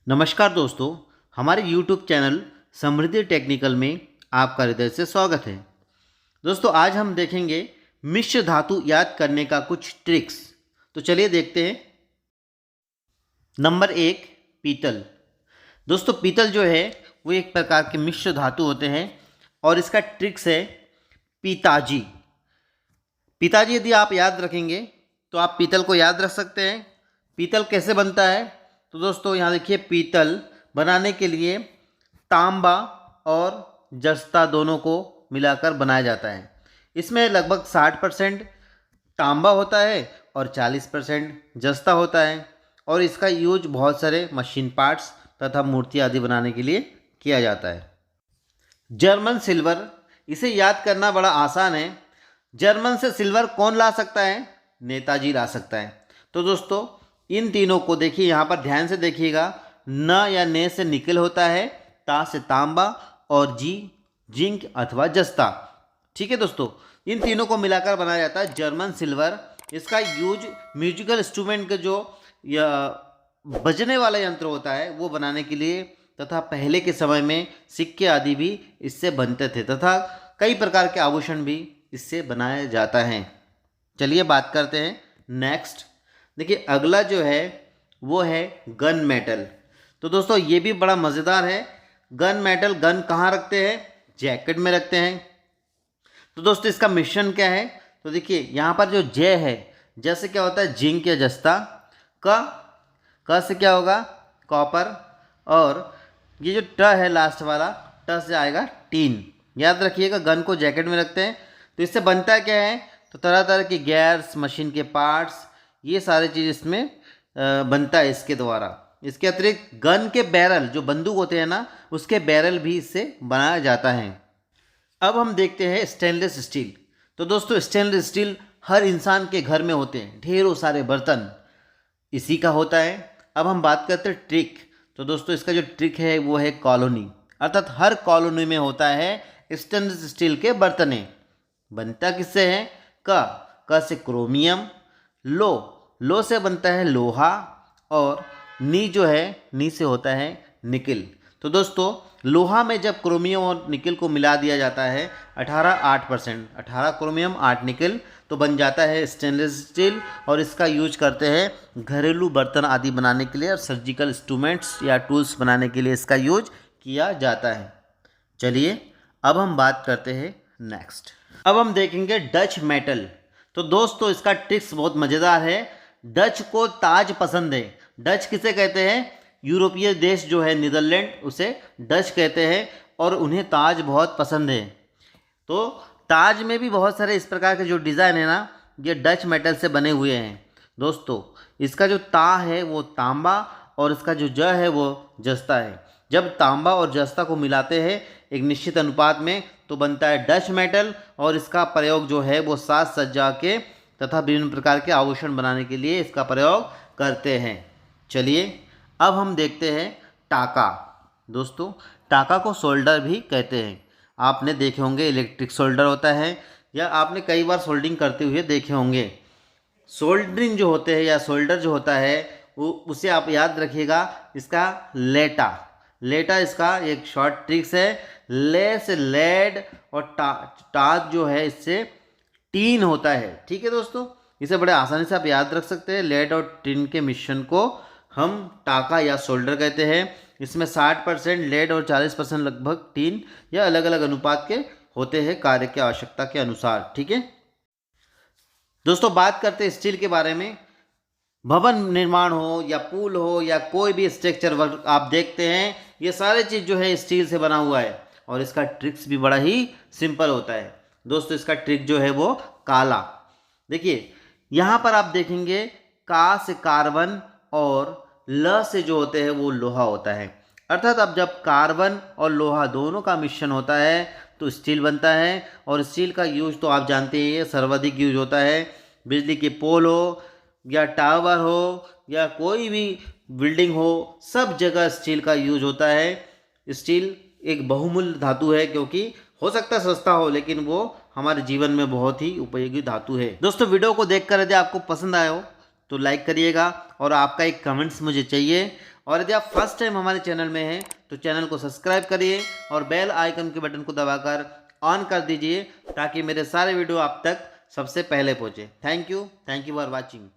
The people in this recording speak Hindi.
नमस्कार दोस्तों, हमारे YouTube चैनल समृद्धि टेक्निकल में आपका हृदय से स्वागत है। दोस्तों, आज हम देखेंगे मिश्र धातु याद करने का कुछ ट्रिक्स। तो चलिए देखते हैं। नंबर 1, पीतल। दोस्तों, पीतल जो है वो एक प्रकार के मिश्र धातु होते हैं और इसका ट्रिक्स है पिताजी। पिताजी यदि आप याद रखेंगे तो आप पीतल को याद रख सकते हैं। पीतल कैसे बनता है? तो दोस्तों यहाँ देखिए, पीतल बनाने के लिए तांबा और जस्ता दोनों को मिलाकर बनाया जाता है। इसमें लगभग 60% तांबा होता है और 40% जस्ता होता है और इसका यूज बहुत सारे मशीन पार्ट्स तथा मूर्ति आदि बनाने के लिए किया जाता है। जर्मन सिल्वर, इसे याद करना बड़ा आसान है। जर्मन से सिल्वर कौन ला सकता है? नेताजी ला सकता है। तो दोस्तों इन तीनों को देखिए, यहाँ पर ध्यान से देखिएगा। न या ने से निकल होता है, ता से तांबा और जी जिंक अथवा जस्ता। ठीक है दोस्तों, इन तीनों को मिलाकर बनाया जाता है जर्मन सिल्वर। इसका यूज म्यूजिकल इंस्ट्रूमेंट के जो बजने वाला यंत्र होता है वो बनाने के लिए तथा पहले के समय में सिक्के आदि भी इससे बनते थे तथा कई प्रकार के आभूषण भी इससे बनाया जाता है। चलिए बात करते हैं नेक्स्ट। देखिए, अगला जो है वो है गन मेटल। तो दोस्तों ये भी बड़ा मज़ेदार है। गन मेटल, गन कहाँ रखते हैं? जैकेट में रखते हैं। तो दोस्तों इसका मिश्रण क्या है? तो देखिए यहाँ पर जो जे है, जैसे क्या होता है? जिंक या जस्ता। क से क्या होगा? कॉपर। और ये जो ट है लास्ट वाला, ट से आएगा टीन। याद रखिएगा, गन को जैकेट में रखते हैं। तो इससे बनता क्या है? तो तरह तरह के गैर्स, मशीन के पार्ट्स, ये सारे चीज़ इसमें बनता है इसके द्वारा। इसके अतिरिक्त गन के बैरल, जो बंदूक होते हैं ना, उसके बैरल भी इससे बनाया जाता है। अब हम देखते हैं स्टेनलेस स्टील। तो दोस्तों स्टेनलेस स्टील हर इंसान के घर में होते हैं, ढेरों सारे बर्तन इसी का होता है। अब हम बात करते हैं ट्रिक। तो दोस्तों इसका जो ट्रिक है वो है कॉलोनी, अर्थात हर कॉलोनी में होता है स्टेनलेस स्टील के बर्तनें। बनता किससे है? क से क्रोमियम। लो से बनता है लोहा। और नी जो है, नी से होता है निकिल। तो दोस्तों लोहा में जब क्रोमियम और निकिल को मिला दिया जाता है 18% 18 क्रोमियम 8 निकिल, तो बन जाता है स्टेनलेस स्टील। और इसका यूज करते हैं घरेलू बर्तन आदि बनाने के लिए और सर्जिकल इंस्ट्रूमेंट्स या टूल्स बनाने के लिए इसका यूज किया जाता है। चलिए अब हम बात करते हैं नेक्स्ट। अब हम देखेंगे डच मेटल। तो दोस्तों इसका ट्रिक्स बहुत मज़ेदार है। डच को ताज पसंद है। डच किसे कहते हैं? यूरोपीय देश जो है नीदरलैंड, उसे डच कहते हैं और उन्हें ताज बहुत पसंद है। तो ताज में भी बहुत सारे इस प्रकार के जो डिज़ाइन है ना, ये डच मेटल से बने हुए हैं। दोस्तों इसका जो ता है वो तांबा और इसका जो ज है वो जस्ता है। जब तांबा और जस्ता को मिलाते हैं एक निश्चित अनुपात में तो बनता है डच मेटल। और इसका प्रयोग जो है वो साज सज्जा के तथा विभिन्न प्रकार के आभूषण बनाने के लिए इसका प्रयोग करते हैं। चलिए अब हम देखते हैं टाका। दोस्तों टाका को सोल्डर भी कहते हैं। आपने देखे होंगे इलेक्ट्रिक सोल्डर होता है या आपने कई बार सोल्डिंग करते हुए देखे होंगे। सोल्डरिंग जो होते हैं या सोल्डर जो होता है वो उसे आप याद रखिएगा, इसका लेटा इसका एक शॉर्ट ट्रिक्स है। ले से लेड और टाज जो है इससे टीन होता है। ठीक है दोस्तों, इसे बड़े आसानी से आप याद रख सकते हैं। लेड और टिन के मिश्रण को हम टाका या सोल्डर कहते हैं। इसमें 60% लेड और 40% लगभग टिन या अलग अलग अनुपात के होते हैं कार्य की आवश्यकता के अनुसार। ठीक है दोस्तों, बात करते हैं स्टील के बारे में। भवन निर्माण हो या पुल हो या कोई भी स्ट्रक्चर वर्क आप देखते हैं, ये सारे चीज़ जो है स्टील से बना हुआ है और इसका ट्रिक्स भी बड़ा ही सिंपल होता है। दोस्तों इसका ट्रिक जो है वो काला। देखिए यहाँ पर आप देखेंगे का से कार्बन और ल से जो होते हैं वो लोहा होता है। अर्थात अब जब कार्बन और लोहा दोनों का मिश्रण होता है तो स्टील बनता है। और स्टील का यूज तो आप जानते हैं सर्वाधिक यूज होता है। बिजली के पोल हो या टावर हो या कोई भी बिल्डिंग हो, सब जगह स्टील का यूज होता है। स्टील एक बहुमूल्य धातु है क्योंकि हो सकता है सस्ता हो लेकिन वो हमारे जीवन में बहुत ही उपयोगी धातु है। दोस्तों वीडियो को देखकर यदि आपको पसंद आया हो तो लाइक करिएगा और आपका एक कमेंट्स मुझे चाहिए। और यदि आप फर्स्ट टाइम हमारे चैनल में हैं तो चैनल को सब्सक्राइब करिए और बेल आइकन के बटन को दबाकर ऑन कर दीजिए ताकि मेरे सारे वीडियो आप तक सबसे पहले पहुँचे। Thank you for watching.